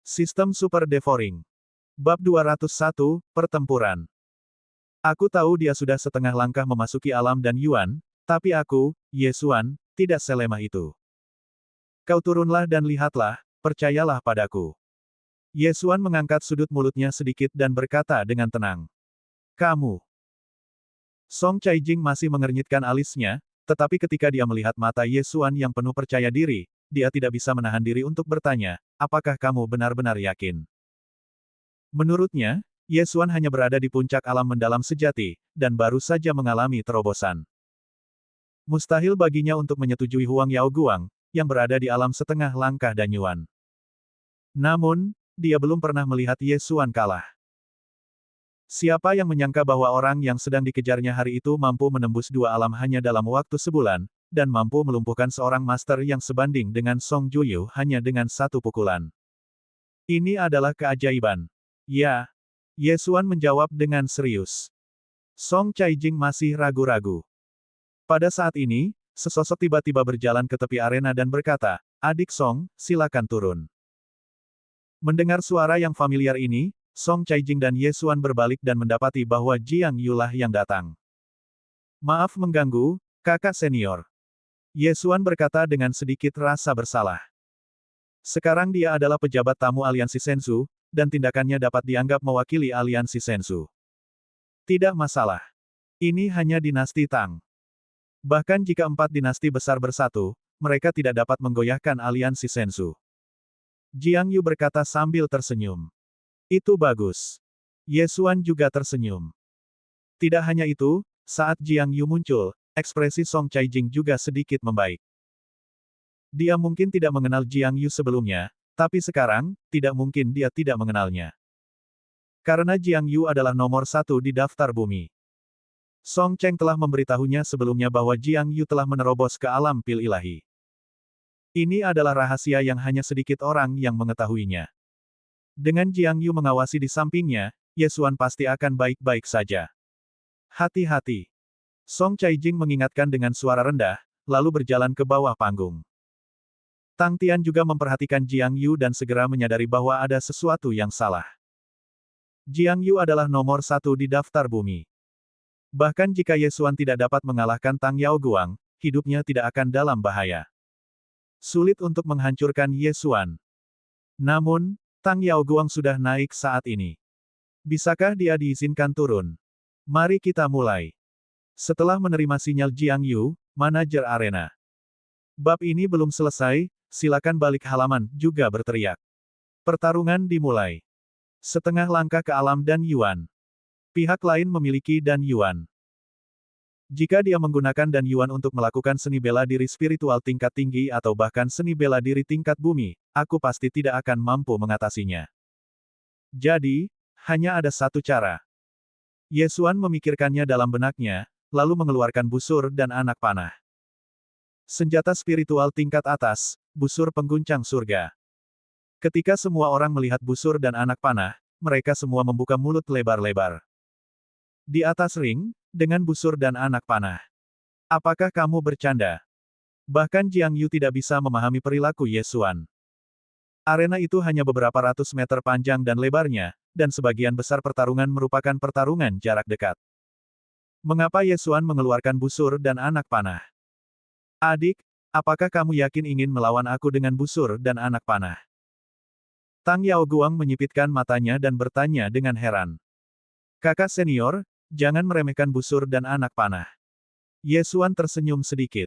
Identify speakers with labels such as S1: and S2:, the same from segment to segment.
S1: Sistem Super Devouring. Bab 201, Pertempuran. Aku tahu dia sudah setengah langkah memasuki alam dan Yuan, tapi aku, Ye Xuan, tidak selemah itu. Kau turunlah dan lihatlah, percayalah padaku. Ye Xuan mengangkat sudut mulutnya sedikit dan berkata dengan tenang. Kamu. Song Caijing masih mengernyitkan alisnya, tetapi ketika dia melihat mata Ye Xuan yang penuh percaya diri, dia tidak bisa menahan diri untuk bertanya, apakah kamu benar-benar yakin? Menurutnya, Ye Xuan hanya berada di puncak alam mendalam sejati, dan baru saja mengalami terobosan. Mustahil baginya untuk menyetujui Huang Yao Guang, yang berada di alam setengah langkah dan Yuan. Namun, dia belum pernah melihat Ye Xuan kalah. Siapa yang menyangka bahwa orang yang sedang dikejarnya hari itu mampu menembus dua alam hanya dalam waktu sebulan, dan mampu melumpuhkan seorang master yang sebanding dengan Song Juyu hanya dengan satu pukulan. Ini adalah keajaiban. Ya. Ye Xuan menjawab dengan serius. Song Caijing masih ragu-ragu. Pada saat ini, sesosok tiba-tiba berjalan ke tepi arena dan berkata, Adik Song, silakan turun. Mendengar suara yang familiar ini, Song Caijing dan Ye Xuan berbalik dan mendapati bahwa Jiang Yu lah yang datang. Maaf mengganggu, kakak senior. Ye Xuan berkata dengan sedikit rasa bersalah. Sekarang dia adalah pejabat tamu aliansi Sensu, dan tindakannya dapat dianggap mewakili aliansi Sensu. Tidak masalah. Ini hanya dinasti Tang. Bahkan jika 4 dinasti besar bersatu, mereka tidak dapat menggoyahkan aliansi Sensu. Jiang Yu berkata sambil tersenyum. Itu bagus. Ye Xuan juga tersenyum. Tidak hanya itu, saat Jiang Yu muncul, ekspresi Song Caijing juga sedikit membaik. Dia mungkin tidak mengenal Jiang Yu sebelumnya, tapi sekarang, tidak mungkin dia tidak mengenalnya. Karena Jiang Yu adalah nomor 1 di daftar bumi. Song Cheng telah memberitahunya sebelumnya bahwa Jiang Yu telah menerobos ke alam pil ilahi. Ini adalah rahasia yang hanya sedikit orang yang mengetahuinya. Dengan Jiang Yu mengawasi di sampingnya, Ye Xuan pasti akan baik-baik saja. Hati-hati. Song Caijing mengingatkan dengan suara rendah, lalu berjalan ke bawah panggung. Tang Tian juga memperhatikan Jiang Yu dan segera menyadari bahwa ada sesuatu yang salah. Jiang Yu adalah nomor 1 di daftar bumi. Bahkan jika Ye Xuan tidak dapat mengalahkan Tang Yao Guang, hidupnya tidak akan dalam bahaya. Sulit untuk menghancurkan Ye Xuan. Namun, Tang Yao Guang sudah naik saat ini. Bisakah dia diizinkan turun? Mari kita mulai. Setelah menerima sinyal Jiang Yu, manajer arena. Bab ini belum selesai, silakan balik halaman, juga berteriak. Pertarungan dimulai. Setengah langkah ke alam dan Yuan. Pihak lain memiliki dan Yuan. Jika dia menggunakan dan Yuan untuk melakukan seni bela diri spiritual tingkat tinggi atau bahkan seni bela diri tingkat bumi, aku pasti tidak akan mampu mengatasinya. Jadi, hanya ada satu cara. Ye Xuan memikirkannya dalam benaknya, lalu mengeluarkan busur dan anak panah. Senjata spiritual tingkat atas, busur pengguncang surga. Ketika semua orang melihat busur dan anak panah, mereka semua membuka mulut lebar-lebar. Di atas ring, dengan busur dan anak panah. Apakah kamu bercanda? Bahkan Jiang Yu tidak bisa memahami perilaku Ye Xuan. Arena itu hanya beberapa ratus meter panjang dan lebarnya, dan sebagian besar pertarungan merupakan pertarungan jarak dekat. Mengapa Ye Xuan mengeluarkan busur dan anak panah? Adik, apakah kamu yakin ingin melawan aku dengan busur dan anak panah? Tang Yao Guang menyipitkan matanya dan bertanya dengan heran. Kakak senior, jangan meremehkan busur dan anak panah. Ye Xuan tersenyum sedikit.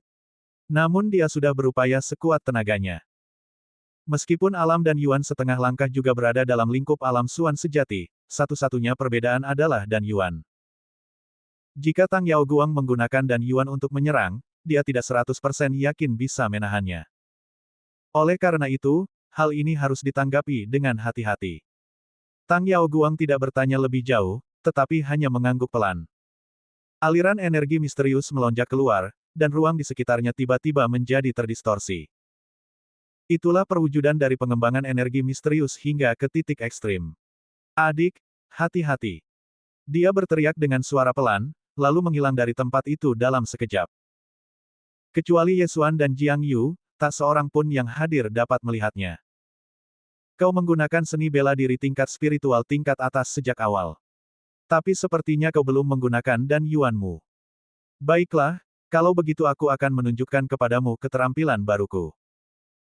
S1: Namun dia sudah berupaya sekuat tenaganya. Meskipun alam dan Yuan setengah langkah juga berada dalam lingkup alam Xuan sejati, satu-satunya perbedaan adalah dan Yuan. Jika Tang Yao Guang menggunakan dan Yuan untuk menyerang, dia tidak 100% yakin bisa menahannya. Oleh karena itu, hal ini harus ditanggapi dengan hati-hati. Tang Yao Guang tidak bertanya lebih jauh, tetapi hanya mengangguk pelan. Aliran energi misterius melonjak keluar, dan ruang di sekitarnya tiba-tiba menjadi terdistorsi. Itulah perwujudan dari pengembangan energi misterius hingga ke titik ekstrim. Adik, hati-hati. Dia berteriak dengan suara pelan, lalu menghilang dari tempat itu dalam sekejap. Kecuali Ye Xuan dan Jiang Yu, tak seorang pun yang hadir dapat melihatnya. Kau menggunakan seni bela diri tingkat spiritual tingkat atas sejak awal. Tapi sepertinya kau belum menggunakan dan yuanmu. Baiklah, kalau begitu aku akan menunjukkan kepadamu keterampilan baruku.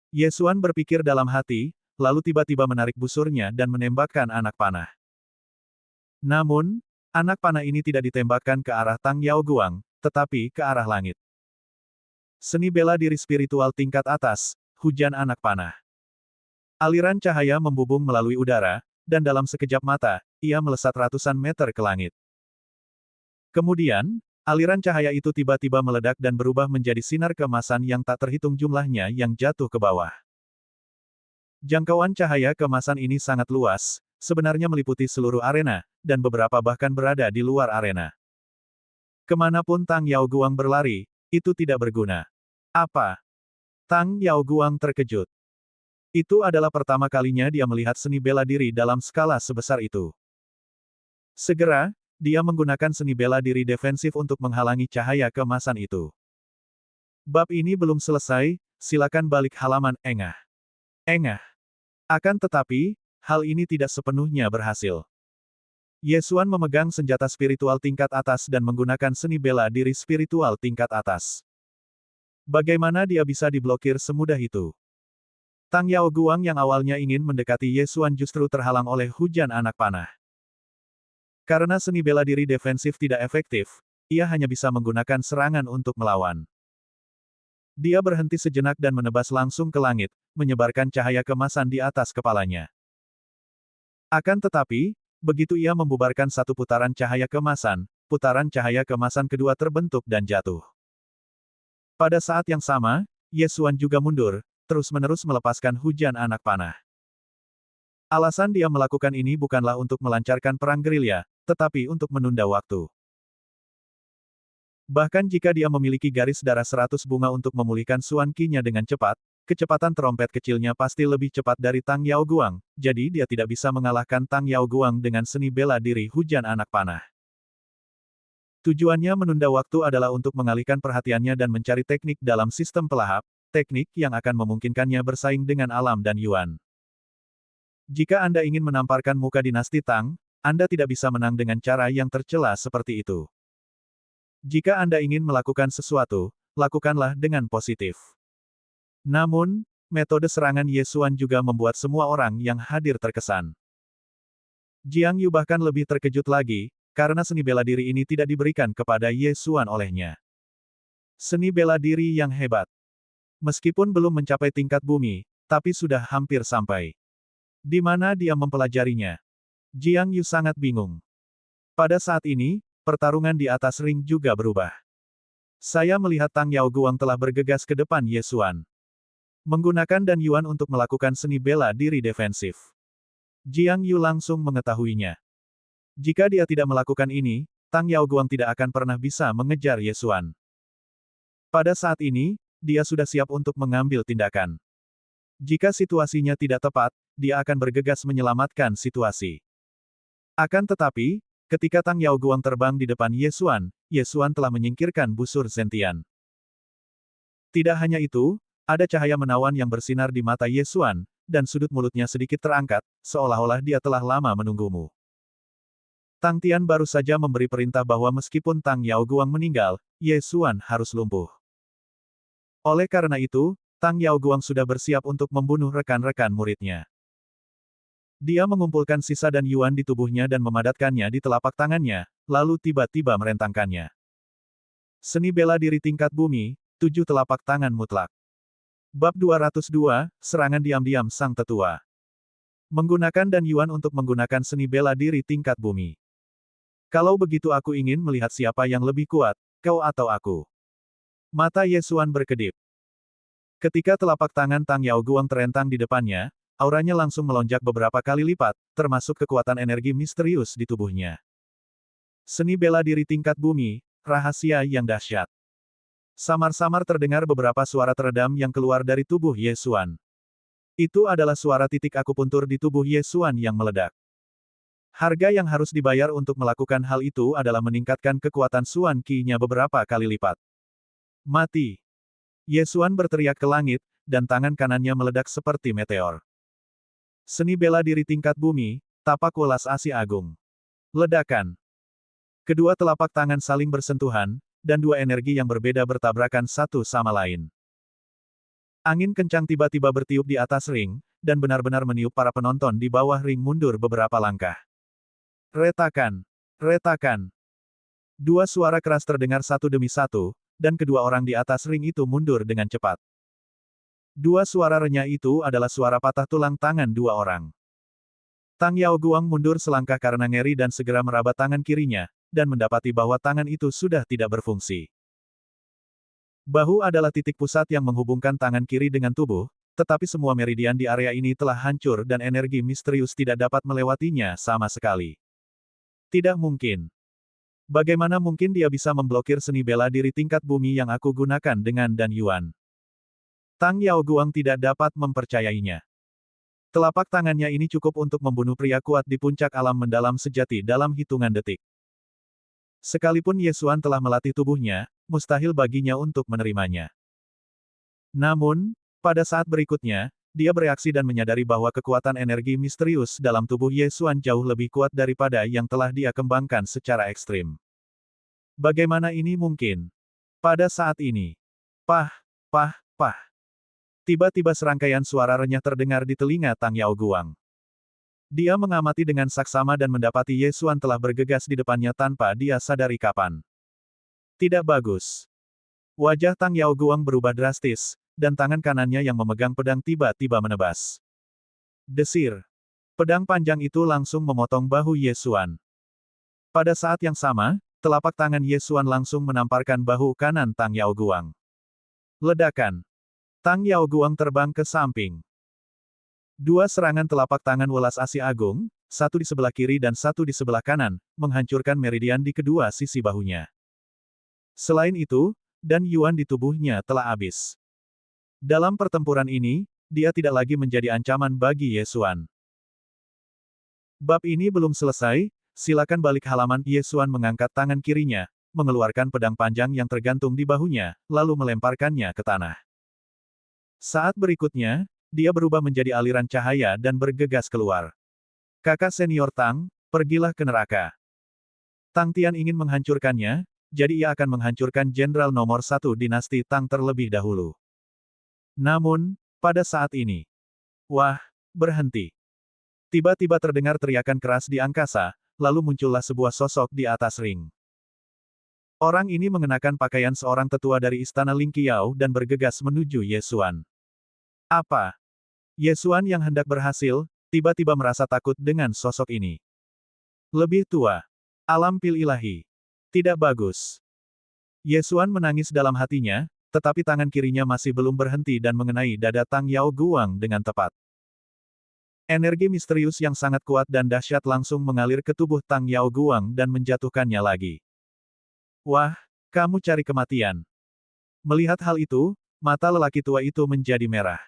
S1: Ye Xuan berpikir dalam hati, lalu tiba-tiba menarik busurnya dan menembakkan anak panah. Namun, anak panah ini tidak ditembakkan ke arah Tang Yao Guang, tetapi ke arah langit. Seni bela diri spiritual tingkat atas, hujan anak panah. Aliran cahaya membubung melalui udara, dan dalam sekejap mata, ia melesat ratusan meter ke langit. Kemudian, aliran cahaya itu tiba-tiba meledak dan berubah menjadi sinar keemasan yang tak terhitung jumlahnya yang jatuh ke bawah. Jangkauan cahaya keemasan ini sangat luas, sebenarnya meliputi seluruh arena, dan beberapa bahkan berada di luar arena. Kemanapun Tang Yao Guang berlari, itu tidak berguna. Apa? Tang Yao Guang terkejut. Itu adalah pertama kalinya dia melihat seni bela diri dalam skala sebesar itu. Segera, dia menggunakan seni bela diri defensif untuk menghalangi cahaya keemasan itu. Bab ini belum selesai, silakan balik halaman, engah. Engah. Akan tetapi, hal ini tidak sepenuhnya berhasil. Ye Xuan memegang senjata spiritual tingkat atas dan menggunakan seni bela diri spiritual tingkat atas. Bagaimana dia bisa diblokir semudah itu? Tang Yao Guang yang awalnya ingin mendekati Ye Xuan justru terhalang oleh hujan anak panah. Karena seni bela diri defensif tidak efektif, ia hanya bisa menggunakan serangan untuk melawan. Dia berhenti sejenak dan menebas langsung ke langit, menyebarkan cahaya kemasan di atas kepalanya. Akan tetapi, begitu ia membubarkan satu putaran cahaya kemasan kedua terbentuk dan jatuh. Pada saat yang sama, Ye Xuan juga mundur, terus-menerus melepaskan hujan anak panah. Alasan dia melakukan ini bukanlah untuk melancarkan perang gerilya, tetapi untuk menunda waktu. Bahkan jika dia memiliki garis darah 100 bunga untuk memulihkan Xuan Qi-nya dengan cepat, kecepatan trompet kecilnya pasti lebih cepat dari Tang Yao Guang, jadi dia tidak bisa mengalahkan Tang Yao Guang dengan seni bela diri hujan anak panah. Tujuannya menunda waktu adalah untuk mengalihkan perhatiannya dan mencari teknik dalam sistem pelahap, teknik yang akan memungkinkannya bersaing dengan alam dan Yuan. Jika Anda ingin menamparkan muka dinasti Tang, Anda tidak bisa menang dengan cara yang tercela seperti itu. Jika Anda ingin melakukan sesuatu, lakukanlah dengan positif. Namun, metode serangan Ye Xuan juga membuat semua orang yang hadir terkesan. Jiang Yu bahkan lebih terkejut lagi, karena seni bela diri ini tidak diberikan kepada Ye Xuan olehnya. Seni bela diri yang hebat. Meskipun belum mencapai tingkat bumi, tapi sudah hampir sampai. Di mana dia mempelajarinya? Jiang Yu sangat bingung. Pada saat ini, pertarungan di atas ring juga berubah. Saya melihat Tang Yao Guang telah bergegas ke depan Ye Xuan. Menggunakan Dan Yuan untuk melakukan seni bela diri defensif. Jiang Yu langsung mengetahuinya. Jika dia tidak melakukan ini, Tang Yao Guang tidak akan pernah bisa mengejar Ye Xuan. Pada saat ini, dia sudah siap untuk mengambil tindakan. Jika situasinya tidak tepat, dia akan bergegas menyelamatkan situasi. Akan tetapi, ketika Tang Yao Guang terbang di depan Ye Xuan telah menyingkirkan busur Zentian. Tidak hanya itu, ada cahaya menawan yang bersinar di mata Ye Xuan, dan sudut mulutnya sedikit terangkat, seolah-olah dia telah lama menunggumu. Tang Tian baru saja memberi perintah bahwa meskipun Tang Yao Guang meninggal, Ye Xuan harus lumpuh. Oleh karena itu, Tang Yao Guang sudah bersiap untuk membunuh rekan-rekan muridnya. Dia mengumpulkan sisa Dan Yuan di tubuhnya dan memadatkannya di telapak tangannya, lalu tiba-tiba merentangkannya. Seni bela diri tingkat bumi, 7 telapak tangan mutlak. Bab 202, Serangan Diam-Diam Sang Tetua. Menggunakan Dan Yuan untuk menggunakan seni bela diri tingkat bumi. Kalau begitu aku ingin melihat siapa yang lebih kuat, kau atau aku. Mata Ye Xuan berkedip. Ketika telapak tangan Tang Yao Guang terentang di depannya, auranya langsung melonjak beberapa kali lipat, termasuk kekuatan energi misterius di tubuhnya. Seni bela diri tingkat bumi, rahasia yang dahsyat. Samar-samar terdengar beberapa suara teredam yang keluar dari tubuh Ye Xuan. Itu adalah suara titik akupuntur di tubuh Ye Xuan yang meledak. Harga yang harus dibayar untuk melakukan hal itu adalah meningkatkan kekuatan Xuan Qi-nya beberapa kali lipat. Mati! Ye Xuan berteriak ke langit, dan tangan kanannya meledak seperti meteor. Seni bela diri tingkat bumi, tapak welas Asi Agung. Ledakan. Kedua telapak tangan saling bersentuhan, dan dua energi yang berbeda bertabrakan satu sama lain. Angin kencang tiba-tiba bertiup di atas ring, dan benar-benar meniup para penonton di bawah ring mundur beberapa langkah. Retakan. Retakan. Dua suara keras terdengar satu demi satu, dan kedua orang di atas ring itu mundur dengan cepat. Dua suara renyah itu adalah suara patah tulang tangan dua orang. Tang Yaoguang mundur selangkah karena ngeri dan segera meraba tangan kirinya, dan mendapati bahwa tangan itu sudah tidak berfungsi. Bahu adalah titik pusat yang menghubungkan tangan kiri dengan tubuh, tetapi semua meridian di area ini telah hancur dan energi misterius tidak dapat melewatinya sama sekali. Tidak mungkin. Bagaimana mungkin dia bisa memblokir seni bela diri tingkat bumi yang aku gunakan dengan Dan Yuan? Tang Yaoguang tidak dapat mempercayainya. Telapak tangannya ini cukup untuk membunuh pria kuat di puncak alam mendalam sejati dalam hitungan detik. Sekalipun Yesuan telah melatih tubuhnya, mustahil baginya untuk menerimanya. Namun, pada saat berikutnya, dia bereaksi dan menyadari bahwa kekuatan energi misterius dalam tubuh Yesuan jauh lebih kuat daripada yang telah dia kembangkan secara ekstrim. Bagaimana ini mungkin? Pada saat ini, pah, pah, pah. Tiba-tiba serangkaian suara renyah terdengar di telinga Tang Yaoguang. Dia mengamati dengan saksama dan mendapati Yesuan telah bergegas di depannya tanpa dia sadari kapan. Tidak bagus. Wajah Tang Yaoguang berubah drastis, dan tangan kanannya yang memegang pedang tiba-tiba menebas. Desir. Pedang panjang itu langsung memotong bahu Yesuan. Pada saat yang sama, telapak tangan Yesuan langsung menamparkan bahu kanan Tang Yaoguang. Ledakan. Tang Yaoguang terbang ke samping. Dua serangan telapak tangan welas Asi Agung, satu di sebelah kiri dan satu di sebelah kanan, menghancurkan meridian di kedua sisi bahunya. Selain itu, Dan Yuan di tubuhnya telah habis. Dalam pertempuran ini, dia tidak lagi menjadi ancaman bagi Yesuan. Bab ini belum selesai, silakan balik halaman. Yesuan mengangkat tangan kirinya, mengeluarkan pedang panjang yang tergantung di bahunya, lalu melemparkannya ke tanah. Saat berikutnya, dia berubah menjadi aliran cahaya dan bergegas keluar. Kakak senior Tang, pergilah ke neraka. Tang Tian ingin menghancurkannya, jadi ia akan menghancurkan jenderal nomor 1 dinasti Tang terlebih dahulu. Namun, pada saat ini, wah, berhenti. Tiba-tiba terdengar teriakan keras di angkasa, lalu muncullah sebuah sosok di atas ring. Orang ini mengenakan pakaian seorang tetua dari istana Ling Qiao dan bergegas menuju Yesuan. Apa? Yesuan yang hendak berhasil, tiba-tiba merasa takut dengan sosok ini. Lebih tua. Alam pil ilahi. Tidak bagus. Yesuan menangis dalam hatinya, tetapi tangan kirinya masih belum berhenti dan mengenai dada Tang Yaoguang dengan tepat. Energi misterius yang sangat kuat dan dahsyat langsung mengalir ke tubuh Tang Yaoguang dan menjatuhkannya lagi. Wah, kamu cari kematian. Melihat hal itu, mata lelaki tua itu menjadi merah.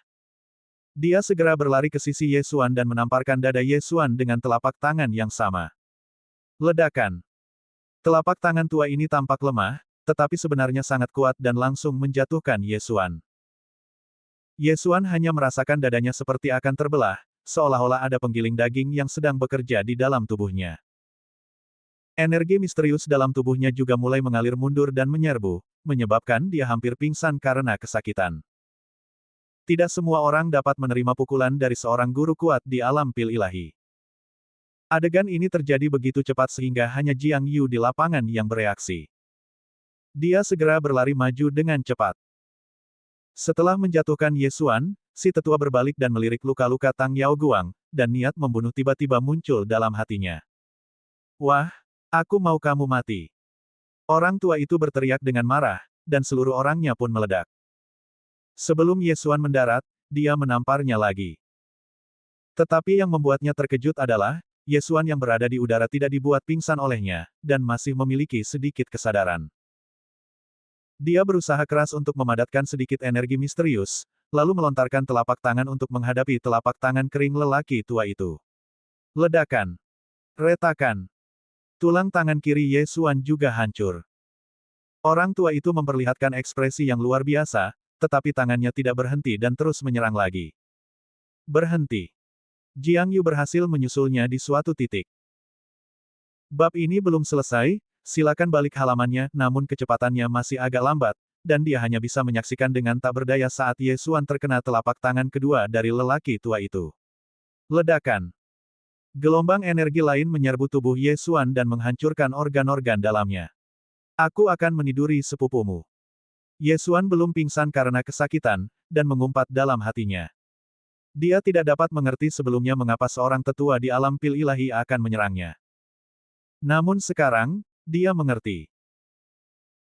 S1: Dia segera berlari ke sisi Yesuan dan menamparkan dada Yesuan dengan telapak tangan yang sama. Ledakan. Telapak tangan tua ini tampak lemah, tetapi sebenarnya sangat kuat dan langsung menjatuhkan Yesuan. Yesuan hanya merasakan dadanya seperti akan terbelah, seolah-olah ada penggiling daging yang sedang bekerja di dalam tubuhnya. Energi misterius dalam tubuhnya juga mulai mengalir mundur dan menyerbu, menyebabkan dia hampir pingsan karena kesakitan. Tidak semua orang dapat menerima pukulan dari seorang guru kuat di alam pil ilahi. Adegan ini terjadi begitu cepat sehingga hanya Jiang Yu di lapangan yang bereaksi. Dia segera berlari maju dengan cepat. Setelah menjatuhkan Yesuan, si tetua berbalik dan melirik luka-luka Tang Yaoguang, dan niat membunuh tiba-tiba muncul dalam hatinya. Wah, aku mau kamu mati. Orang tua itu berteriak dengan marah, dan seluruh orangnya pun meledak. Sebelum Yesuan mendarat, dia menamparnya lagi. Tetapi yang membuatnya terkejut adalah, Yesuan yang berada di udara tidak dibuat pingsan olehnya, dan masih memiliki sedikit kesadaran. Dia berusaha keras untuk memadatkan sedikit energi misterius, lalu melontarkan telapak tangan untuk menghadapi telapak tangan kering lelaki tua itu. Ledakan. Retakan. Tulang tangan kiri Yesuan juga hancur. Orang tua itu memperlihatkan ekspresi yang luar biasa, tetapi tangannya tidak berhenti dan terus menyerang lagi. Berhenti. Jiang Yu berhasil menyusulnya di suatu titik. Bab ini belum selesai, silakan balik halamannya, namun kecepatannya masih agak lambat, dan dia hanya bisa menyaksikan dengan tak berdaya saat Ye Xuan terkena telapak tangan kedua dari lelaki tua itu. Ledakan. Gelombang energi lain menyerbu tubuh Ye Xuan dan menghancurkan organ-organ dalamnya. Aku akan meniduri sepupumu. Ye Xuan belum pingsan karena kesakitan, dan mengumpat dalam hatinya. Dia tidak dapat mengerti sebelumnya mengapa seorang tetua di alam pil ilahi akan menyerangnya. Namun sekarang, dia mengerti.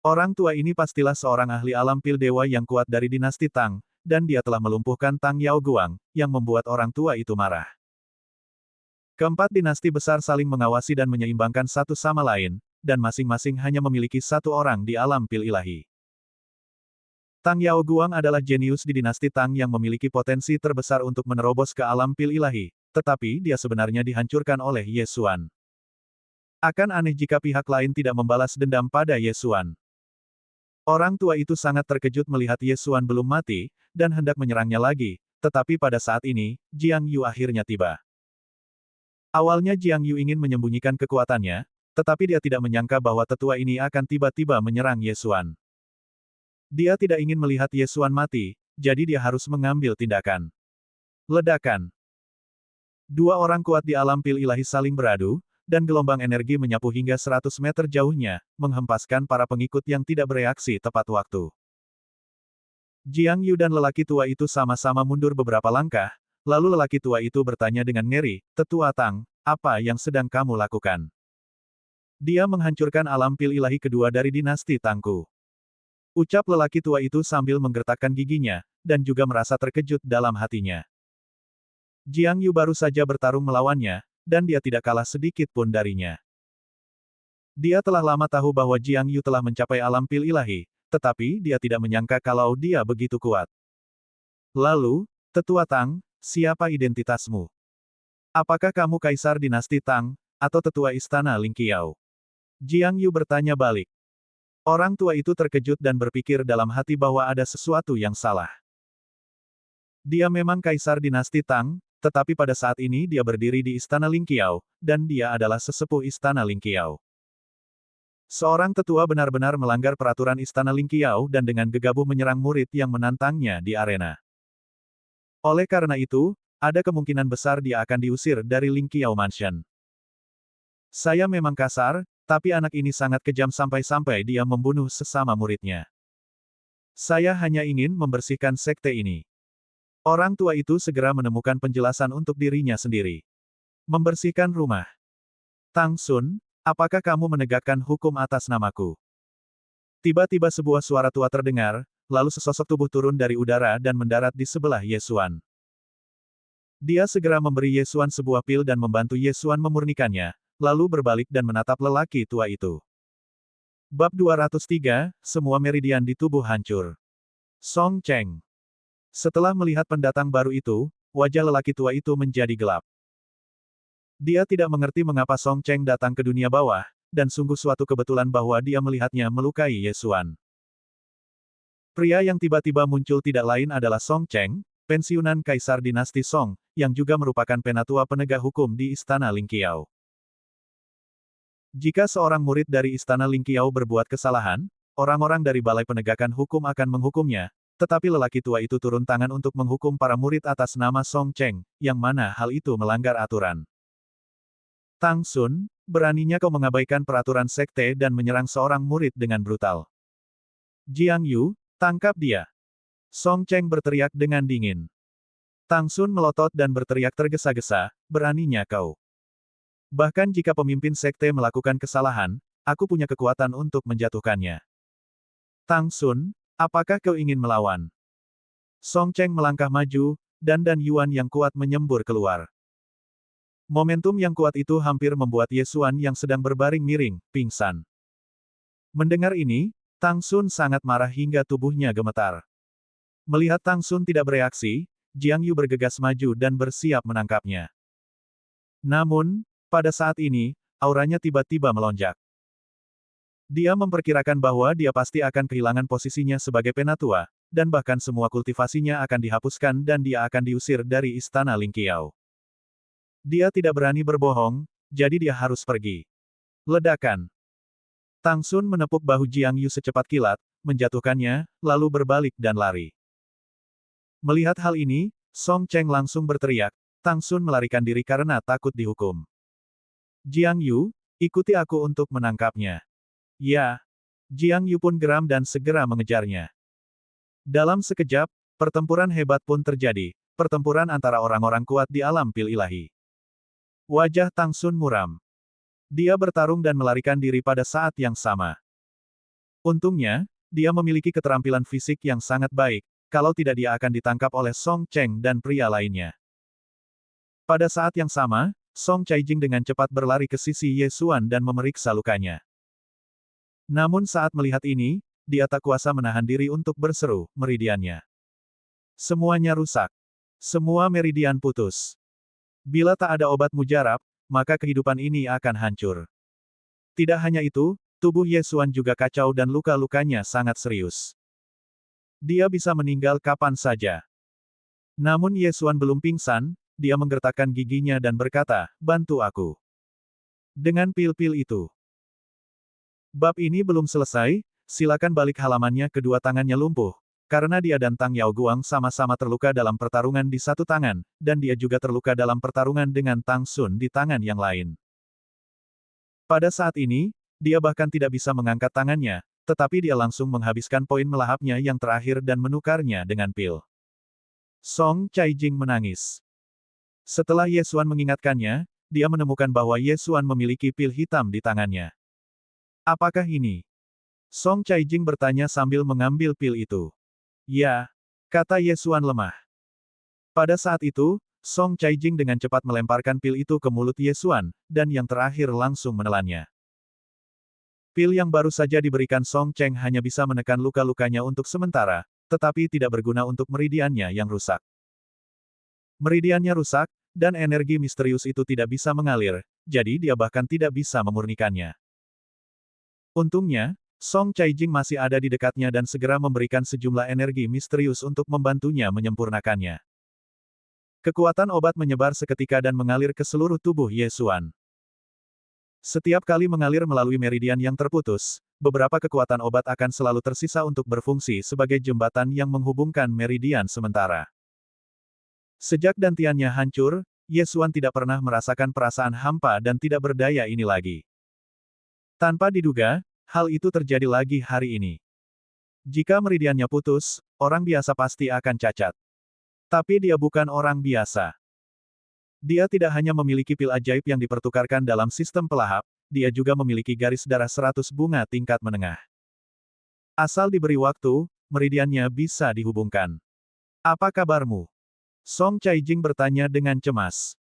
S1: Orang tua ini pastilah seorang ahli alam pil dewa yang kuat dari dinasti Tang, dan dia telah melumpuhkan Tang Yao Guang, yang membuat orang tua itu marah. Keempat dinasti besar saling mengawasi dan menyeimbangkan satu sama lain, dan masing-masing hanya memiliki satu orang di alam pil ilahi. Tang Yao Guang adalah jenius di dinasti Tang yang memiliki potensi terbesar untuk menerobos ke alam pil ilahi, tetapi dia sebenarnya dihancurkan oleh Ye Xuan. Akan aneh jika pihak lain tidak membalas dendam pada Ye Xuan. Orang tua itu sangat terkejut melihat Ye Xuan belum mati, dan hendak menyerangnya lagi, tetapi pada saat ini, Jiang Yu akhirnya tiba. Awalnya Jiang Yu ingin menyembunyikan kekuatannya, tetapi dia tidak menyangka bahwa tetua ini akan tiba-tiba menyerang Ye Xuan. Dia tidak ingin melihat Ye Xuan mati, jadi dia harus mengambil tindakan. Ledakan. Dua orang kuat di alam pil ilahi saling beradu, dan gelombang energi menyapu hingga 100 meter jauhnya, menghempaskan para pengikut yang tidak bereaksi tepat waktu. Jiang Yu dan lelaki tua itu sama-sama mundur beberapa langkah, lalu lelaki tua itu bertanya dengan ngeri, "Tetua Tang, apa yang sedang kamu lakukan?" Dia menghancurkan alam pil ilahi kedua dari dinasti Tangku. Ucap lelaki tua itu sambil menggertakkan giginya, dan juga merasa terkejut dalam hatinya. Jiang Yu baru saja bertarung melawannya, dan dia tidak kalah sedikit pun darinya. Dia telah lama tahu bahwa Jiang Yu telah mencapai alam pil ilahi, tetapi dia tidak menyangka kalau dia begitu kuat. Lalu, Tetua Tang, siapa identitasmu? Apakah kamu kaisar dinasti Tang, atau tetua istana Lingqiao? Jiang Yu bertanya balik. Orang tua itu terkejut dan berpikir dalam hati bahwa ada sesuatu yang salah. Dia memang kaisar dinasti Tang, tetapi pada saat ini dia berdiri di istana Lingqiao, dan dia adalah sesepuh istana Lingqiao. Seorang tetua benar-benar melanggar peraturan istana Lingqiao dan dengan gegabah menyerang murid yang menantangnya di arena. Oleh karena itu, ada kemungkinan besar dia akan diusir dari Lingqiao Mansion. Saya memang kasar, tapi anak ini sangat kejam sampai-sampai dia membunuh sesama muridnya. Saya hanya ingin membersihkan sekte ini. Orang tua itu segera menemukan penjelasan untuk dirinya sendiri. Membersihkan rumah. Tang Sun, apakah kamu menegakkan hukum atas namaku? Tiba-tiba sebuah suara tua terdengar, lalu sesosok tubuh turun dari udara dan mendarat di sebelah Ye Xuan. Dia segera memberi Ye Xuan sebuah pil dan membantu Ye Xuan memurnikannya, lalu berbalik dan menatap lelaki tua itu. Bab 203, semua meridian di tubuh hancur. Song Cheng. Setelah melihat pendatang baru itu, wajah lelaki tua itu menjadi gelap. Dia tidak mengerti mengapa Song Cheng datang ke dunia bawah, dan sungguh suatu kebetulan bahwa dia melihatnya melukai Ye Xuan. Pria yang tiba-tiba muncul tidak lain adalah Song Cheng, pensiunan kaisar dinasti Song, yang juga merupakan penatua penegak hukum di istana Lingqiao. Jika seorang murid dari istana Lingqiao berbuat kesalahan, orang-orang dari Balai Penegakan Hukum akan menghukumnya, tetapi lelaki tua itu turun tangan untuk menghukum para murid atas nama Song Cheng, yang mana hal itu melanggar aturan. Tang Sun, beraninya kau mengabaikan peraturan sekte dan menyerang seorang murid dengan brutal. Jiang Yu, tangkap dia. Song Cheng berteriak dengan dingin. Tang Sun melotot dan berteriak tergesa-gesa, beraninya kau. Bahkan jika pemimpin sekte melakukan kesalahan, aku punya kekuatan untuk menjatuhkannya. Tang Sun, apakah kau ingin melawan? Song Cheng melangkah maju, dan Dan Yuan yang kuat menyembur keluar. Momentum yang kuat itu hampir membuat Ye Xuan yang sedang berbaring miring, pingsan. Mendengar ini, Tang Sun sangat marah hingga tubuhnya gemetar. Melihat Tang Sun tidak bereaksi, Jiang Yu bergegas maju dan bersiap menangkapnya. Namun, pada saat ini, auranya tiba-tiba melonjak. Dia memperkirakan bahwa dia pasti akan kehilangan posisinya sebagai penatua, dan bahkan semua kultivasinya akan dihapuskan dan dia akan diusir dari istana Lingqiao. Dia tidak berani berbohong, jadi dia harus pergi. Ledakan. Tang Sun menepuk bahu Jiang Yu secepat kilat, menjatuhkannya, lalu berbalik dan lari. Melihat hal ini, Song Cheng langsung berteriak, Tang Sun melarikan diri karena takut dihukum. Jiang Yu, ikuti aku untuk menangkapnya. Ya. Jiang Yu pun geram dan segera mengejarnya. Dalam sekejap, pertempuran hebat pun terjadi, pertempuran antara orang-orang kuat di alam pil ilahi. Wajah Tang Sun muram. Dia bertarung dan melarikan diri pada saat yang sama. Untungnya, dia memiliki keterampilan fisik yang sangat baik, kalau tidak dia akan ditangkap oleh Song Cheng dan pria lainnya. Pada saat yang sama, Song Caijing dengan cepat berlari ke sisi Ye Xuan dan memeriksa lukanya. Namun saat melihat ini, dia tak kuasa menahan diri untuk berseru, meridiannya. Semuanya rusak. Semua meridian putus. Bila tak ada obat mujarab, maka kehidupan ini akan hancur. Tidak hanya itu, tubuh Ye Xuan juga kacau dan luka-lukanya sangat serius. Dia bisa meninggal kapan saja. Namun Ye Xuan belum pingsan, dia menggertakkan giginya dan berkata, bantu aku. Dengan pil-pil itu. Bab ini belum selesai, silakan balik halamannya. Kedua tangannya lumpuh, karena dia dan Tang Yao Guang sama-sama terluka dalam pertarungan di satu tangan, dan dia juga terluka dalam pertarungan dengan Tang Sun di tangan yang lain. Pada saat ini, dia bahkan tidak bisa mengangkat tangannya, tetapi dia langsung menghabiskan poin melahapnya yang terakhir dan menukarnya dengan pil. Song Caijing menangis. Setelah Ye Xuan mengingatkannya, dia menemukan bahwa Ye Xuan memiliki pil hitam di tangannya. Apakah ini? Song Caijing bertanya sambil mengambil pil itu. Ya, kata Ye Xuan lemah. Pada saat itu, Song Caijing dengan cepat melemparkan pil itu ke mulut Ye Xuan, dan yang terakhir langsung menelannya. Pil yang baru saja diberikan Song Cheng hanya bisa menekan luka-lukanya untuk sementara, tetapi tidak berguna untuk meridiannya yang rusak. Meridiannya rusak, dan energi misterius itu tidak bisa mengalir, jadi dia bahkan tidak bisa memurnikannya. Untungnya, Song Caijing masih ada di dekatnya dan segera memberikan sejumlah energi misterius untuk membantunya menyempurnakannya. Kekuatan obat menyebar seketika dan mengalir ke seluruh tubuh Ye Xuan. Setiap kali mengalir melalui meridian yang terputus, beberapa kekuatan obat akan selalu tersisa untuk berfungsi sebagai jembatan yang menghubungkan meridian sementara. Sejak dantiannya hancur, Ye Xuan tidak pernah merasakan perasaan hampa dan tidak berdaya ini lagi. Tanpa diduga, hal itu terjadi lagi hari ini. Jika meridiannya putus, orang biasa pasti akan cacat. Tapi dia bukan orang biasa. Dia tidak hanya memiliki pil ajaib yang dipertukarkan dalam sistem pelahap, dia juga memiliki garis darah 100 bunga tingkat menengah. Asal diberi waktu, meridiannya bisa dihubungkan. Apa kabarmu? Song Caijing bertanya dengan cemas.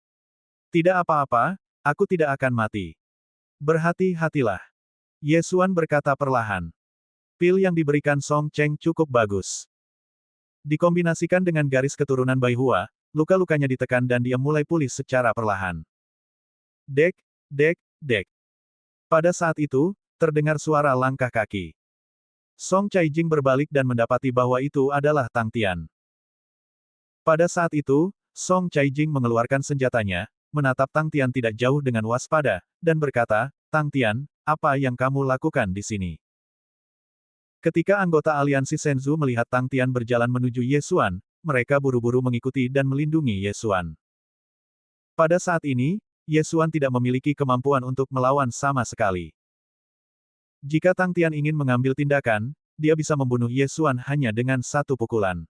S1: Tidak apa-apa, aku tidak akan mati. Berhati-hatilah. Ye Xuan berkata perlahan. Pil yang diberikan Song Cheng cukup bagus. Dikombinasikan dengan garis keturunan Bai Hua, luka-lukanya ditekan dan dia mulai pulih secara perlahan. Dek, dek, dek. Pada saat itu, terdengar suara langkah kaki. Song Caijing berbalik dan mendapati bahwa itu adalah Tang Tian. Pada saat itu, Song Caijing mengeluarkan senjatanya, menatap Tang Tian tidak jauh dengan waspada, dan berkata, Tang Tian, apa yang kamu lakukan di sini? Ketika anggota aliansi Shenzhou melihat Tang Tian berjalan menuju Ye Xuan, mereka buru-buru mengikuti dan melindungi Ye Xuan. Pada saat ini, Ye Xuan tidak memiliki kemampuan untuk melawan sama sekali. Jika Tang Tian ingin mengambil tindakan, dia bisa membunuh Ye Xuan hanya dengan satu pukulan.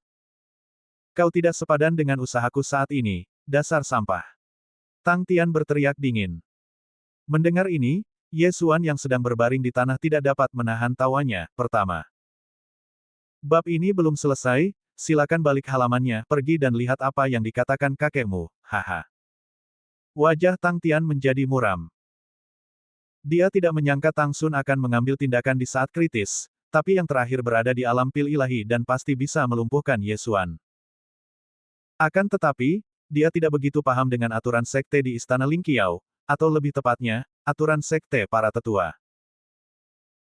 S1: Kau tidak sepadan dengan usahaku saat ini, dasar sampah. Tang Tian berteriak dingin. Mendengar ini, Ye Xuan yang sedang berbaring di tanah tidak dapat menahan tawanya. Pertama. Bab ini belum selesai, silakan balik halamannya, pergi dan lihat apa yang dikatakan kakekmu, haha. Wajah Tang Tian menjadi muram. Dia tidak menyangka Tang Sun akan mengambil tindakan di saat kritis, tapi yang terakhir berada di alam pil ilahi dan pasti bisa melumpuhkan Ye Xuan. Akan tetapi, dia tidak begitu paham dengan aturan sekte di Istana Ling Qiao, atau lebih tepatnya, aturan sekte para tetua.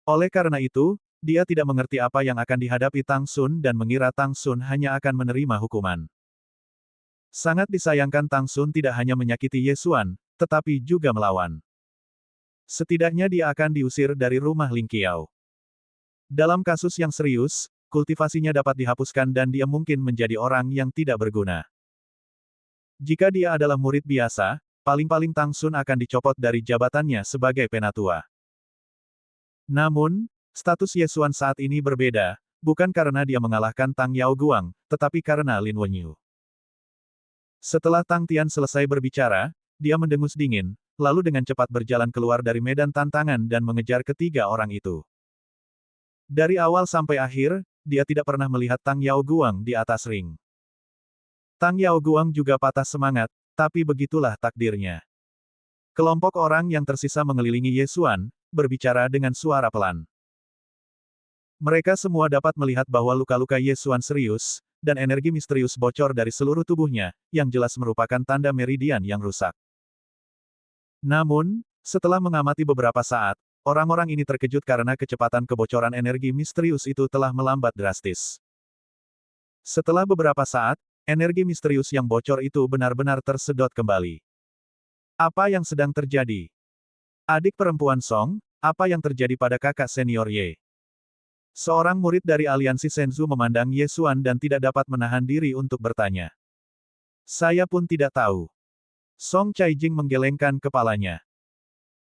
S1: Oleh karena itu, dia tidak mengerti apa yang akan dihadapi Tang Sun dan mengira Tang Sun hanya akan menerima hukuman. Sangat disayangkan Tang Sun tidak hanya menyakiti Ye Xuan, tetapi juga melawan. Setidaknya dia akan diusir dari rumah Ling Qiao. Dalam kasus yang serius, kultivasinya dapat dihapuskan dan dia mungkin menjadi orang yang tidak berguna. Jika dia adalah murid biasa, paling-paling Tang Sun akan dicopot dari jabatannya sebagai penatua. Namun, status Ye Xuan saat ini berbeda, bukan karena dia mengalahkan Tang Yao Guang, tetapi karena Lin Wenyu. Setelah Tang Tian selesai berbicara, dia mendengus dingin, lalu dengan cepat berjalan keluar dari medan tantangan dan mengejar ketiga orang itu. Dari awal sampai akhir, dia tidak pernah melihat Tang Yao Guang di atas ring. Tang Yao Guang juga patah semangat, tapi begitulah takdirnya. Kelompok orang yang tersisa mengelilingi Ye Xuan, berbicara dengan suara pelan. Mereka semua dapat melihat bahwa luka-luka Ye Xuan serius, dan energi misterius bocor dari seluruh tubuhnya, yang jelas merupakan tanda meridian yang rusak. Namun, setelah mengamati beberapa saat, orang-orang ini terkejut karena kecepatan kebocoran energi misterius itu telah melambat drastis. Setelah beberapa saat, energi misterius yang bocor itu benar-benar tersedot kembali. Apa yang sedang terjadi? Adik perempuan Song, apa yang terjadi pada kakak senior Ye? Seorang murid dari aliansi Senzu memandang Ye Xuan dan tidak dapat menahan diri untuk bertanya. Saya pun tidak tahu. Song Caijing menggelengkan kepalanya.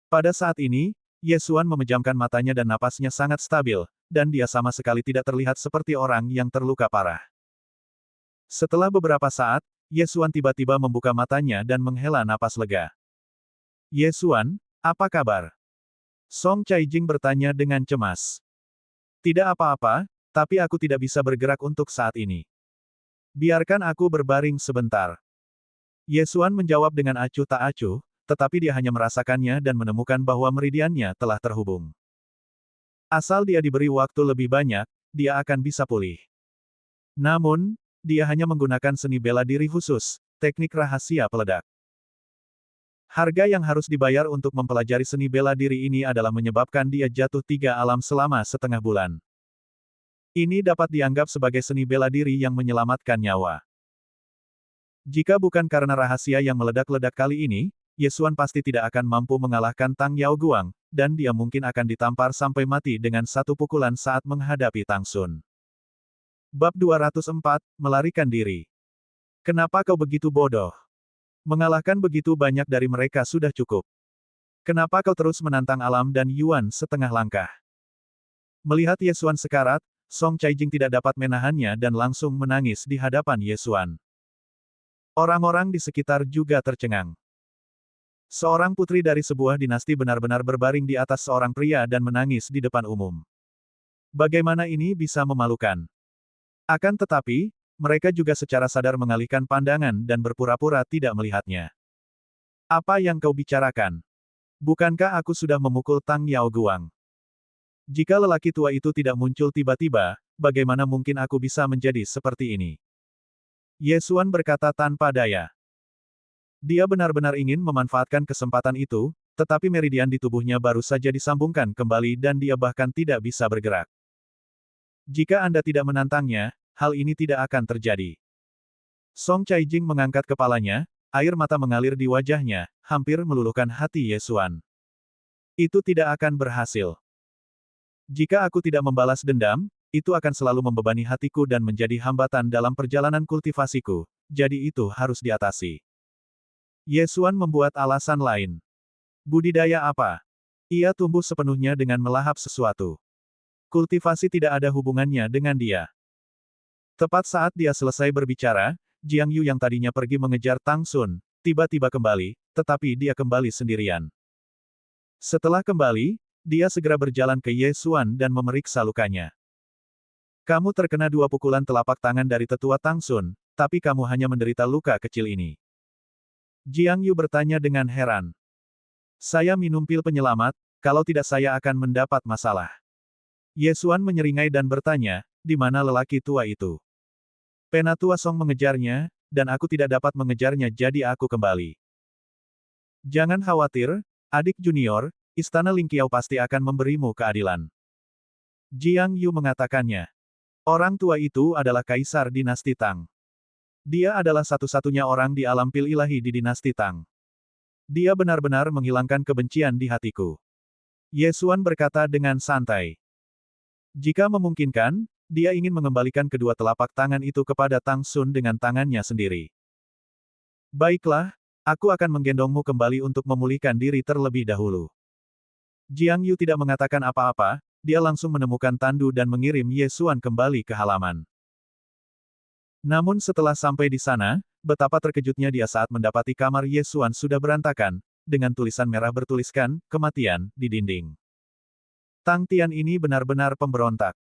S1: Pada saat ini, Ye Xuan memejamkan matanya dan napasnya sangat stabil, dan dia sama sekali tidak terlihat seperti orang yang terluka parah. Setelah beberapa saat, Ye Xuan tiba-tiba membuka matanya dan menghela napas lega. Ye Xuan, apa kabar? Song Caijing bertanya dengan cemas. Tidak apa-apa, tapi aku tidak bisa bergerak untuk saat ini. Biarkan aku berbaring sebentar. Ye Xuan menjawab dengan acuh tak acuh, tetapi dia hanya merasakannya dan menemukan bahwa meridiannya telah terhubung. Asal dia diberi waktu lebih banyak, dia akan bisa pulih. Namun, dia hanya menggunakan seni bela diri khusus, teknik rahasia peledak. Harga yang harus dibayar untuk mempelajari seni bela diri ini adalah menyebabkan dia jatuh 3 alam selama setengah bulan. Ini dapat dianggap sebagai seni bela diri yang menyelamatkan nyawa. Jika bukan karena rahasia yang meledak-ledak kali ini, Ye Xuan pasti tidak akan mampu mengalahkan Tang Yao Guang, dan dia mungkin akan ditampar sampai mati dengan satu pukulan saat menghadapi Tang Sun. Bab 204, Melarikan Diri. Kenapa kau begitu bodoh? Mengalahkan begitu banyak dari mereka sudah cukup. Kenapa kau terus menantang alam dan Yuan setengah langkah? Melihat Ye Xuan sekarat, Song Caijing tidak dapat menahannya dan langsung menangis di hadapan Ye Xuan. Orang-orang di sekitar juga tercengang. Seorang putri dari sebuah dinasti benar-benar berbaring di atas seorang pria dan menangis di depan umum. Bagaimana ini bisa memalukan? Akan tetapi, mereka juga secara sadar mengalihkan pandangan dan berpura-pura tidak melihatnya. Apa yang kau bicarakan? Bukankah aku sudah memukul Tang Yao Guang? Jika lelaki tua itu tidak muncul tiba-tiba, bagaimana mungkin aku bisa menjadi seperti ini? Ye Xuan berkata tanpa daya. Dia benar-benar ingin memanfaatkan kesempatan itu, tetapi meridian di tubuhnya baru saja disambungkan kembali dan dia bahkan tidak bisa bergerak. Jika Anda tidak menantangnya, hal ini tidak akan terjadi. Song Caijing mengangkat kepalanya, air mata mengalir di wajahnya, hampir meluluhkan hati Ye Xuan. Itu tidak akan berhasil. Jika aku tidak membalas dendam, itu akan selalu membebani hatiku dan menjadi hambatan dalam perjalanan kultivasiku, jadi itu harus diatasi. Ye Xuan membuat alasan lain. Budidaya apa? Ia tumbuh sepenuhnya dengan melahap sesuatu. Kultivasi tidak ada hubungannya dengan dia. Tepat saat dia selesai berbicara, Jiang Yu yang tadinya pergi mengejar Tang Sun, tiba-tiba kembali, tetapi dia kembali sendirian. Setelah kembali, dia segera berjalan ke Ye Xuan dan memeriksa lukanya. Kamu terkena 2 pukulan telapak tangan dari tetua Tang Sun, tapi kamu hanya menderita luka kecil ini. Jiang Yu bertanya dengan heran. Saya minum pil penyelamat, kalau tidak saya akan mendapat masalah. Ye Xuan menyeringai dan bertanya, di mana lelaki tua itu? Penatua Song mengejarnya, dan aku tidak dapat mengejarnya jadi aku kembali. Jangan khawatir, adik junior, Istana Ling Qiao pasti akan memberimu keadilan. Jiang Yu mengatakannya. Orang tua itu adalah kaisar dinasti Tang. Dia adalah satu-satunya orang di alam pil ilahi di dinasti Tang. Dia benar-benar menghilangkan kebencian di hatiku. Ye Xuan berkata dengan santai. Jika memungkinkan, dia ingin mengembalikan kedua telapak tangan itu kepada Tang Sun dengan tangannya sendiri. Baiklah, aku akan menggendongmu kembali untuk memulihkan diri terlebih dahulu. Jiang Yu tidak mengatakan apa-apa, dia langsung menemukan tandu dan mengirim Ye Xuan kembali ke halaman. Namun setelah sampai di sana, betapa terkejutnya dia saat mendapati kamar Ye Xuan sudah berantakan, dengan tulisan merah bertuliskan, kematian, di dinding. Tang Tian ini benar-benar pemberontak.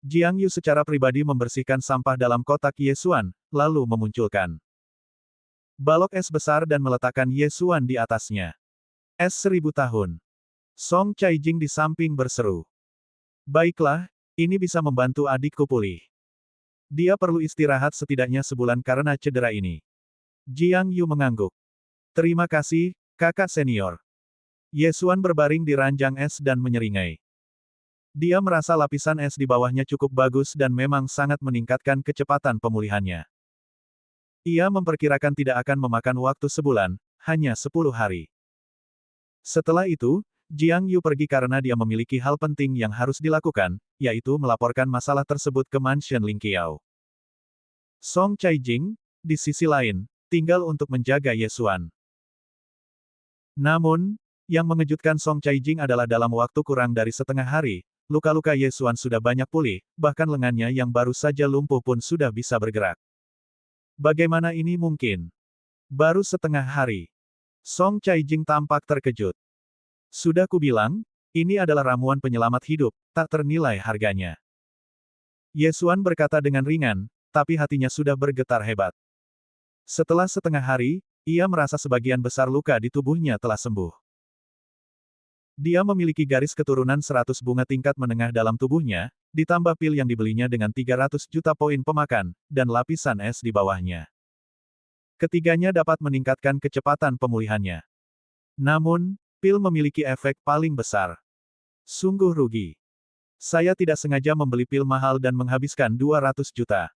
S1: Jiang Yu secara pribadi membersihkan sampah dalam kotak Ye Xuan, lalu memunculkan balok es besar dan meletakkan Ye Xuan di atasnya. Es 1000 tahun. Song Caijing di samping berseru. Baiklah, ini bisa membantu adikku pulih. Dia perlu istirahat setidaknya sebulan karena cedera ini. Jiang Yu mengangguk. Terima kasih, kakak senior. Ye Xuan berbaring di ranjang es dan menyeringai. Dia merasa lapisan es di bawahnya cukup bagus dan memang sangat meningkatkan kecepatan pemulihannya. Ia memperkirakan tidak akan memakan waktu sebulan, hanya 10 hari. Setelah itu, Jiang Yu pergi karena dia memiliki hal penting yang harus dilakukan, yaitu melaporkan masalah tersebut ke Mansion Ling Qiao. Song Caijing, di sisi lain, tinggal untuk menjaga Ye Xuan. Namun, yang mengejutkan Song Caijing adalah dalam waktu kurang dari setengah hari, luka-luka Ye Xuan sudah banyak pulih, bahkan lengannya yang baru saja lumpuh pun sudah bisa bergerak. Bagaimana ini mungkin? Baru setengah hari. Song Caijing tampak terkejut. Sudah kubilang, ini adalah ramuan penyelamat hidup, tak ternilai harganya. Ye Xuan berkata dengan ringan, tapi hatinya sudah bergetar hebat. Setelah setengah hari, ia merasa sebagian besar luka di tubuhnya telah sembuh. Dia memiliki garis keturunan 100 bunga tingkat menengah dalam tubuhnya, ditambah pil yang dibelinya dengan 300 juta poin pemakan, dan lapisan es di bawahnya. Ketiganya dapat meningkatkan kecepatan pemulihannya. Namun, pil memiliki efek paling besar. Sungguh rugi. Saya tidak sengaja membeli pil mahal dan menghabiskan 200 juta.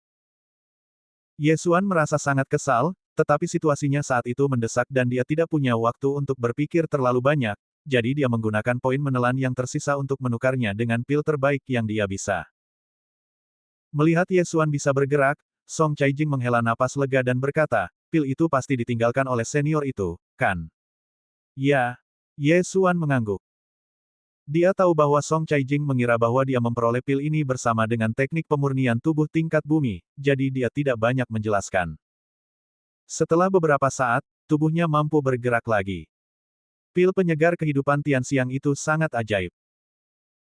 S1: Ye Xuan merasa sangat kesal, tetapi situasinya saat itu mendesak dan dia tidak punya waktu untuk berpikir terlalu banyak, jadi dia menggunakan poin menelan yang tersisa untuk menukarnya dengan pil terbaik yang dia bisa. Melihat Ye Xuan bisa bergerak, Song Caijing menghela napas lega dan berkata, pil itu pasti ditinggalkan oleh senior itu, kan? Ya. Ye Xuan mengangguk. Dia tahu bahwa Song Caijing mengira bahwa dia memperoleh pil ini bersama dengan teknik pemurnian tubuh tingkat bumi, jadi dia tidak banyak menjelaskan. Setelah beberapa saat, tubuhnya mampu bergerak lagi. Pil penyegar kehidupan Tianxiang itu sangat ajaib.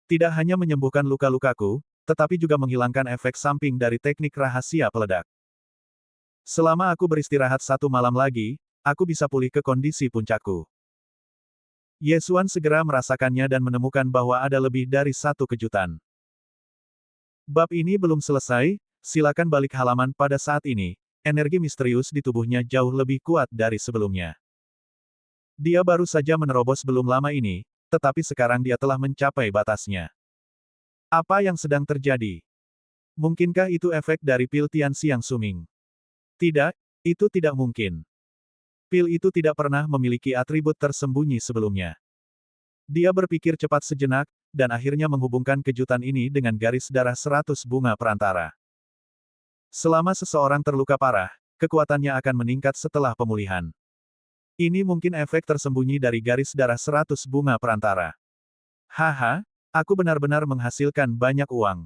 S1: Tidak hanya menyembuhkan luka-lukaku, tetapi juga menghilangkan efek samping dari teknik rahasia peledak. Selama aku beristirahat 1 malam lagi, aku bisa pulih ke kondisi puncakku. Ye Xuan segera merasakannya dan menemukan bahwa ada lebih dari satu kejutan. Bab ini belum selesai, silakan balik halaman pada saat ini, energi misterius di tubuhnya jauh lebih kuat dari sebelumnya. Dia baru saja menerobos belum lama ini, tetapi sekarang dia telah mencapai batasnya. Apa yang sedang terjadi? Mungkinkah itu efek dari pil Tianxiang Suming? Tidak, itu tidak mungkin. Pil itu tidak pernah memiliki atribut tersembunyi sebelumnya. Dia berpikir cepat sejenak, dan akhirnya menghubungkan kejutan ini dengan garis darah 100 bunga perantara. Selama seseorang terluka parah, kekuatannya akan meningkat setelah pemulihan. Ini mungkin efek tersembunyi dari garis darah 100 bunga perantara. Haha, aku benar-benar menghasilkan banyak uang.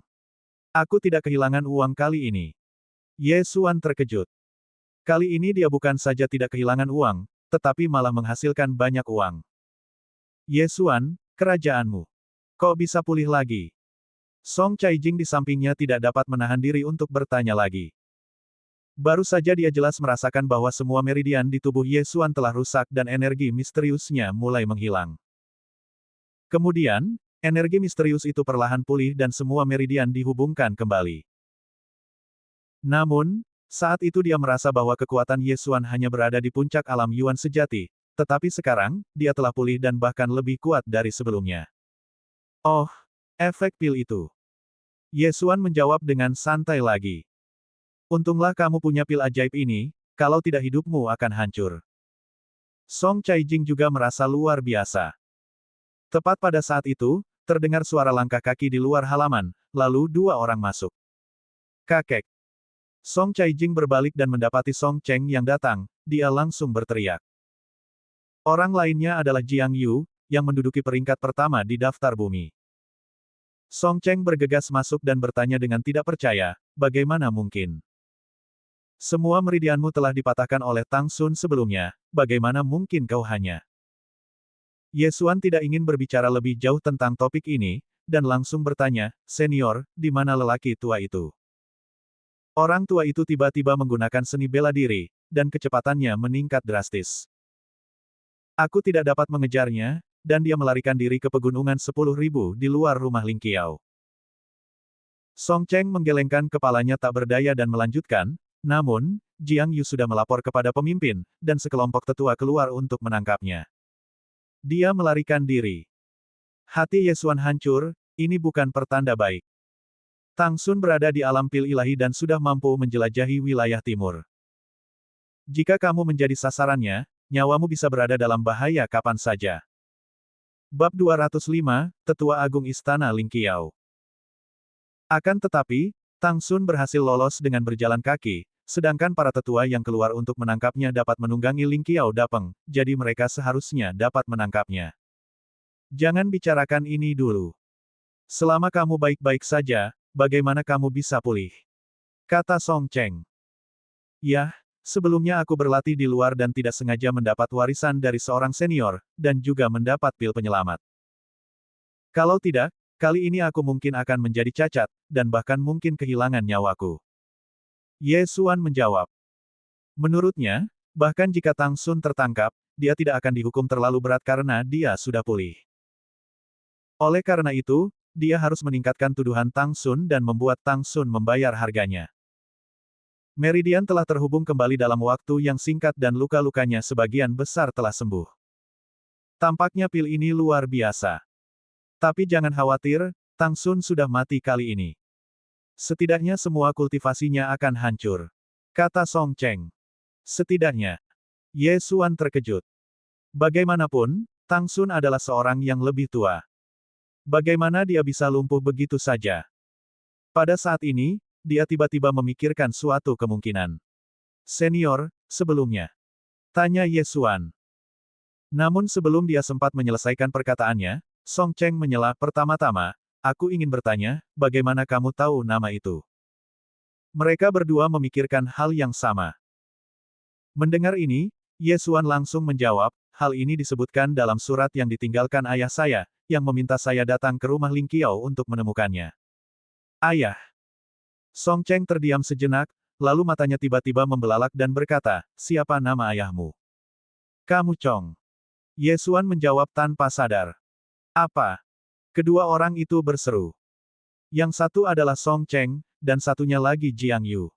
S1: Aku tidak kehilangan uang kali ini. Ye Xuan terkejut. Kali ini dia bukan saja tidak kehilangan uang, tetapi malah menghasilkan banyak uang. Ye Xuan, kerajaanmu. Kok bisa pulih lagi? Song Caijing di sampingnya tidak dapat menahan diri untuk bertanya lagi. Baru saja dia jelas merasakan bahwa semua meridian di tubuh Ye Xuan telah rusak dan energi misteriusnya mulai menghilang. Kemudian, energi misterius itu perlahan pulih dan semua meridian dihubungkan kembali. Namun, saat itu dia merasa bahwa kekuatan Ye Xuan hanya berada di puncak alam Yuan sejati, tetapi sekarang, dia telah pulih dan bahkan lebih kuat dari sebelumnya. Oh, efek pil itu. Ye Xuan menjawab dengan santai lagi. Untunglah kamu punya pil ajaib ini, kalau tidak hidupmu akan hancur. Song Caijing juga merasa luar biasa. Tepat pada saat itu, terdengar suara langkah kaki di luar halaman, lalu dua orang masuk. Kakek. Song Caijing berbalik dan mendapati Song Cheng yang datang, dia langsung berteriak. Orang lainnya adalah Jiang Yu, yang menduduki peringkat pertama di daftar bumi. Song Cheng bergegas masuk dan bertanya dengan tidak percaya, bagaimana mungkin? Semua meridianmu telah dipatahkan oleh Tang Sun sebelumnya, bagaimana mungkin kau hanya? Ye Xuan tidak ingin berbicara lebih jauh tentang topik ini, dan langsung bertanya, senior, di mana lelaki tua itu? Orang tua itu tiba-tiba menggunakan seni bela diri, dan kecepatannya meningkat drastis. Aku tidak dapat mengejarnya, dan dia melarikan diri ke pegunungan 10.000 di luar rumah Ling Qiao. Song Cheng menggelengkan kepalanya tak berdaya dan melanjutkan, namun, Jiang Yu sudah melapor kepada pemimpin, dan sekelompok tetua keluar untuk menangkapnya. Dia melarikan diri. Hati Ye Xuan hancur, ini bukan pertanda baik. Tang Sun berada di alam pil ilahi dan sudah mampu menjelajahi wilayah timur. Jika kamu menjadi sasarannya, nyawamu bisa berada dalam bahaya kapan saja. Bab 205, Tetua Agung Istana Ling Qiao. Akan tetapi, Tang Sun berhasil lolos dengan berjalan kaki, sedangkan para tetua yang keluar untuk menangkapnya dapat menunggangi Ling Qiao Dapeng, jadi mereka seharusnya dapat menangkapnya. Jangan bicarakan ini dulu. Selama kamu baik-baik saja, bagaimana kamu bisa pulih? Kata Song Cheng. Yah, sebelumnya aku berlatih di luar dan tidak sengaja mendapat warisan dari seorang senior, dan juga mendapat pil penyelamat. Kalau tidak, kali ini aku mungkin akan menjadi cacat, dan bahkan mungkin kehilangan nyawaku. Ye Xuan menjawab. Menurutnya, bahkan jika Tang Sun tertangkap, dia tidak akan dihukum terlalu berat karena dia sudah pulih. Oleh karena itu, dia harus meningkatkan tuduhan Tang Sun dan membuat Tang Sun membayar harganya. Meridian telah terhubung kembali dalam waktu yang singkat dan luka-lukanya sebagian besar telah sembuh. Tampaknya pil ini luar biasa. Tapi jangan khawatir, Tang Sun sudah mati kali ini. Setidaknya semua kultivasinya akan hancur. Kata Song Cheng. Setidaknya. Ye Xuan terkejut. Bagaimanapun, Tang Sun adalah seorang yang lebih tua. Bagaimana dia bisa lumpuh begitu saja? Pada saat ini, dia tiba-tiba memikirkan suatu kemungkinan. Senior, sebelumnya. Tanya Ye Xuan. Namun sebelum dia sempat menyelesaikan perkataannya, Song Cheng menyela, pertama-tama, aku ingin bertanya, bagaimana kamu tahu nama itu? Mereka berdua memikirkan hal yang sama. Mendengar ini, Ye Xuan langsung menjawab, hal ini disebutkan dalam surat yang ditinggalkan ayah saya, yang meminta saya datang ke rumah Ling Qiao untuk menemukannya. Ayah. Song Cheng terdiam sejenak, lalu matanya tiba-tiba membelalak dan berkata, siapa nama ayahmu? Kamu Chong. Ye Xuan menjawab tanpa sadar. Apa? Kedua orang itu berseru. Yang satu adalah Song Cheng, dan satunya lagi Jiang Yu.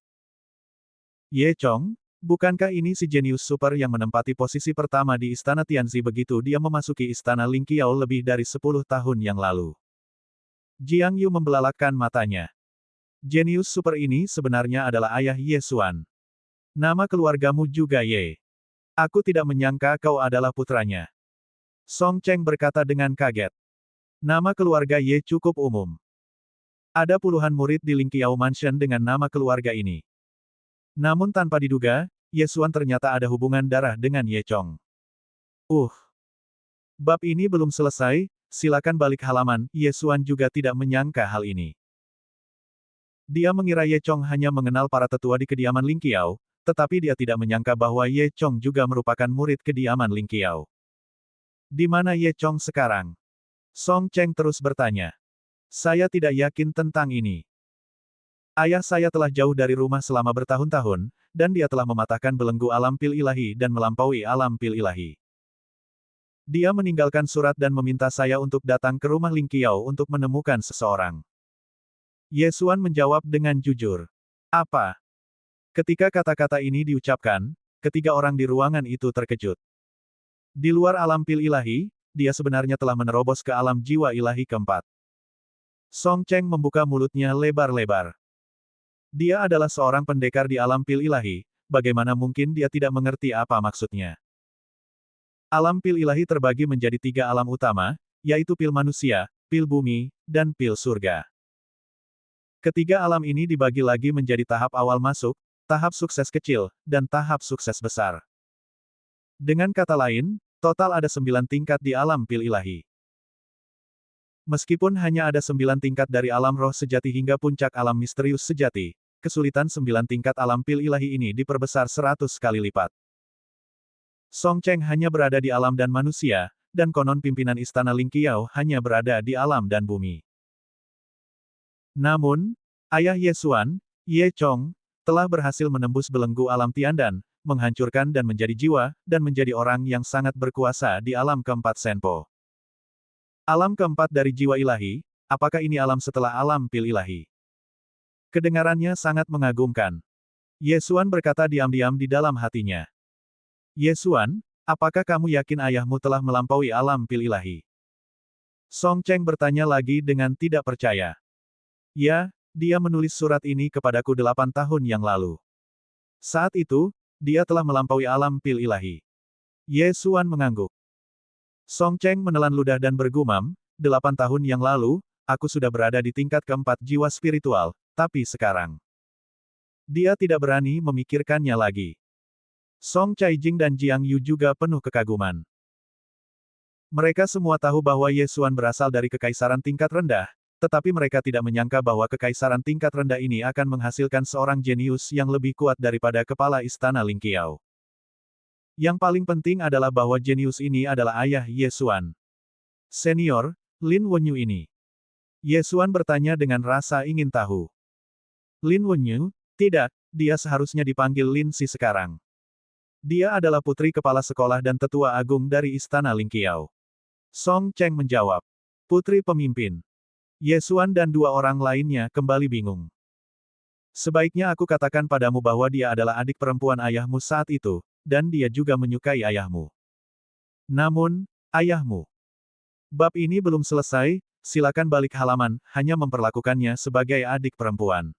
S1: Ye Chong, bukankah ini si jenius super yang menempati posisi pertama di Istana Tianzi begitu dia memasuki Istana Ling Qiao lebih dari 10 tahun yang lalu? Jiang Yu membelalakkan matanya. Jenius super ini sebenarnya adalah ayah Ye Xuan. Nama keluargamu juga Ye. Aku tidak menyangka kau adalah putranya. Song Cheng berkata dengan kaget. Nama keluarga Ye cukup umum. Ada puluhan murid di Ling Qiao Mansion dengan nama keluarga ini. Namun tanpa diduga, Ye Xuan ternyata ada hubungan darah dengan Ye Chong. Bab ini belum selesai, silakan balik halaman, Ye Xuan juga tidak menyangka hal ini. Dia mengira Ye Chong hanya mengenal para tetua di kediaman Ling Qiao, tetapi dia tidak menyangka bahwa Ye Chong juga merupakan murid kediaman Ling Qiao. Di mana Ye Chong sekarang? Song Cheng terus bertanya. Saya tidak yakin tentang ini. Ayah saya telah jauh dari rumah selama bertahun-tahun, dan dia telah mematahkan belenggu alam pil ilahi dan melampaui alam pil ilahi. Dia meninggalkan surat dan meminta saya untuk datang ke rumah Ling Qiao untuk menemukan seseorang. Ye Xuan menjawab dengan jujur. Apa? Ketika kata-kata ini diucapkan, ketiga orang di ruangan itu terkejut. Di luar alam pil ilahi, dia sebenarnya telah menerobos ke alam jiwa ilahi keempat. Song Cheng membuka mulutnya lebar-lebar. Dia adalah seorang pendekar di alam pil ilahi, bagaimana mungkin dia tidak mengerti apa maksudnya. Alam pil ilahi terbagi menjadi 3 alam utama, yaitu pil manusia, pil bumi, dan pil surga. Ketiga alam ini dibagi lagi menjadi tahap awal masuk, tahap sukses kecil, dan tahap sukses besar. Dengan kata lain, total ada 9 tingkat di alam pil ilahi. Meskipun hanya ada 9 tingkat dari alam roh sejati hingga puncak alam misterius sejati, kesulitan 9 tingkat alam pil ilahi ini diperbesar 100 kali lipat. Song Cheng hanya berada di alam dan manusia, dan konon pimpinan istana Ling Qiao hanya berada di alam dan bumi. Namun, ayah Ye Xuan, Ye Chong, telah berhasil menembus belenggu alam Tiandan, menghancurkan dan menjadi jiwa, dan menjadi orang yang sangat berkuasa di alam keempat Senpo. Alam keempat dari jiwa ilahi, apakah ini alam setelah alam pil ilahi? Kedengarannya sangat mengagumkan. Ye Xuan berkata diam-diam di dalam hatinya. Ye Xuan, apakah kamu yakin ayahmu telah melampaui alam pil ilahi? Song Cheng bertanya lagi dengan tidak percaya. Ya, dia menulis surat ini kepadaku 8 tahun yang lalu. Saat itu, dia telah melampaui alam pil ilahi. Ye Xuan mengangguk. Song Cheng menelan ludah dan bergumam, 8 tahun yang lalu, aku sudah berada di tingkat keempat jiwa spiritual, tapi sekarang. Dia tidak berani memikirkannya lagi. Song Caijing dan Jiang Yu juga penuh kekaguman. Mereka semua tahu bahwa Ye Xuan berasal dari kekaisaran tingkat rendah, tetapi mereka tidak menyangka bahwa kekaisaran tingkat rendah ini akan menghasilkan seorang jenius yang lebih kuat daripada kepala istana Ling Qiao. Yang paling penting adalah bahwa jenius ini adalah ayah Ye Xuan. Senior, Lin Wenyu ini. Ye Xuan bertanya dengan rasa ingin tahu. Lin Wenyu, tidak, dia seharusnya dipanggil Lin Si sekarang. Dia adalah putri kepala sekolah dan tetua agung dari istana Ling Qiao. Song Cheng menjawab. Putri pemimpin. Ye Xuan dan 2 orang lainnya kembali bingung. Sebaiknya aku katakan padamu bahwa dia adalah adik perempuan ayahmu saat itu, dan dia juga menyukai ayahmu. Namun, ayahmu. Bab ini belum selesai, silakan balik halaman, hanya memperlakukannya sebagai adik perempuan.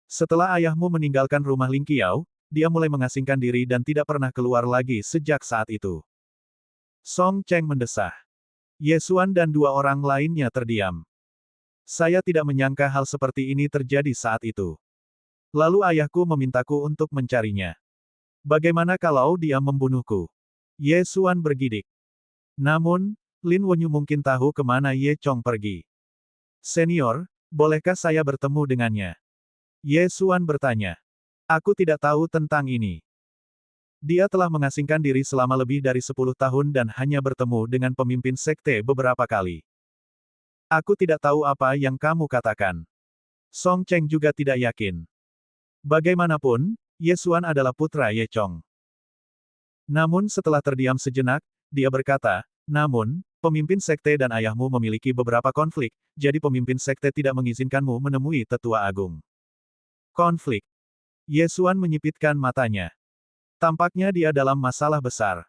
S1: Setelah ayahmu meninggalkan rumah Ling Qiao, dia mulai mengasingkan diri dan tidak pernah keluar lagi sejak saat itu. Song Cheng mendesah. Ye Xuan dan 2 orang lainnya terdiam. Saya tidak menyangka hal seperti ini terjadi saat itu. Lalu ayahku memintaku untuk mencarinya. Bagaimana kalau dia membunuhku? Ye Xuan bergidik. Namun, Lin Wenyu mungkin tahu kemana Ye Chong pergi. Senior, bolehkah saya bertemu dengannya? Ye Xuan bertanya. Aku tidak tahu tentang ini. Dia telah mengasingkan diri selama lebih dari 10 tahun dan hanya bertemu dengan pemimpin sekte beberapa kali. Aku tidak tahu apa yang kamu katakan. Song Cheng juga tidak yakin. Bagaimanapun, Ye Xuan adalah putra Ye Chong. Namun setelah terdiam sejenak, dia berkata, namun, pemimpin sekte dan ayahmu memiliki beberapa konflik, jadi pemimpin sekte tidak mengizinkanmu menemui tetua agung. Konflik. Ye Xuan menyipitkan matanya. Tampaknya dia dalam masalah besar.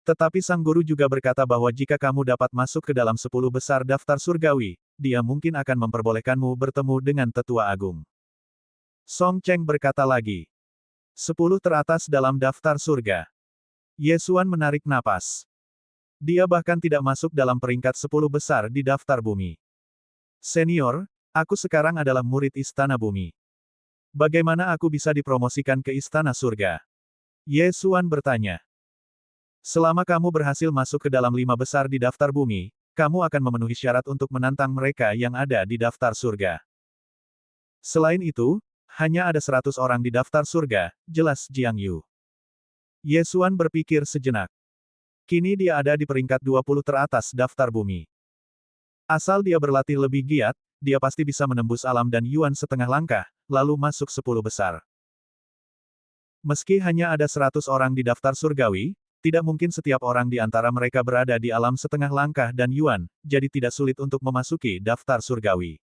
S1: Tetapi sang guru juga berkata bahwa jika kamu dapat masuk ke dalam 10 besar daftar surgawi, dia mungkin akan memperbolehkanmu bertemu dengan tetua agung. Song Cheng berkata lagi. 10 teratas dalam daftar surga. Ye Xuan menarik napas. Dia bahkan tidak masuk dalam peringkat 10 besar di daftar bumi. Senior, aku sekarang adalah murid istana bumi. Bagaimana aku bisa dipromosikan ke istana surga? Ye Xuan bertanya. Selama kamu berhasil masuk ke dalam 5 besar di daftar bumi, kamu akan memenuhi syarat untuk menantang mereka yang ada di daftar surga. Selain itu, hanya ada 100 orang di daftar surga, jelas Jiang Yu. Ye Xuan berpikir sejenak. Kini dia ada di peringkat 20 teratas daftar bumi. Asal dia berlatih lebih giat, dia pasti bisa menembus alam dan Yuan setengah langkah, lalu masuk 10 besar. Meski hanya ada 100 orang di daftar surgawi, tidak mungkin setiap orang di antara mereka berada di alam setengah langkah dan Yuan, jadi tidak sulit untuk memasuki daftar surgawi.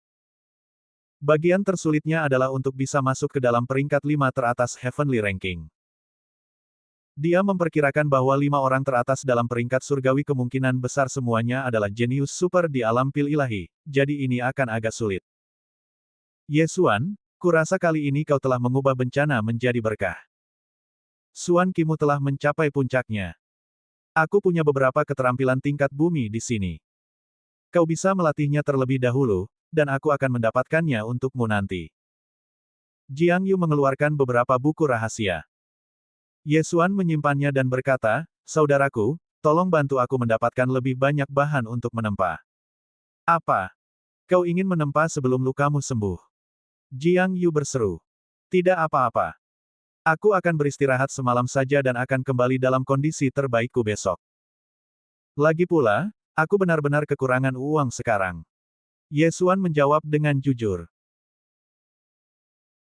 S1: Bagian tersulitnya adalah untuk bisa masuk ke dalam peringkat 5 teratas Heavenly Ranking. Dia memperkirakan bahwa 5 orang teratas dalam peringkat surgawi kemungkinan besar semuanya adalah jenius super di alam pil ilahi, jadi ini akan agak sulit. Yesuan, kurasa kali ini kau telah mengubah bencana menjadi berkah. Suan Kimu telah mencapai puncaknya. Aku punya beberapa keterampilan tingkat bumi di sini. Kau bisa melatihnya terlebih dahulu, dan aku akan mendapatkannya untukmu nanti. Jiang Yu mengeluarkan beberapa buku rahasia. Yesuan menyimpannya dan berkata, saudaraku, tolong bantu aku mendapatkan lebih banyak bahan untuk menempa. Apa? Kau ingin menempa sebelum lukamu sembuh? Jiang Yu berseru. Tidak apa-apa. Aku akan beristirahat semalam saja dan akan kembali dalam kondisi terbaikku besok. Lagi pula, aku benar-benar kekurangan uang sekarang. Yesuan menjawab dengan jujur.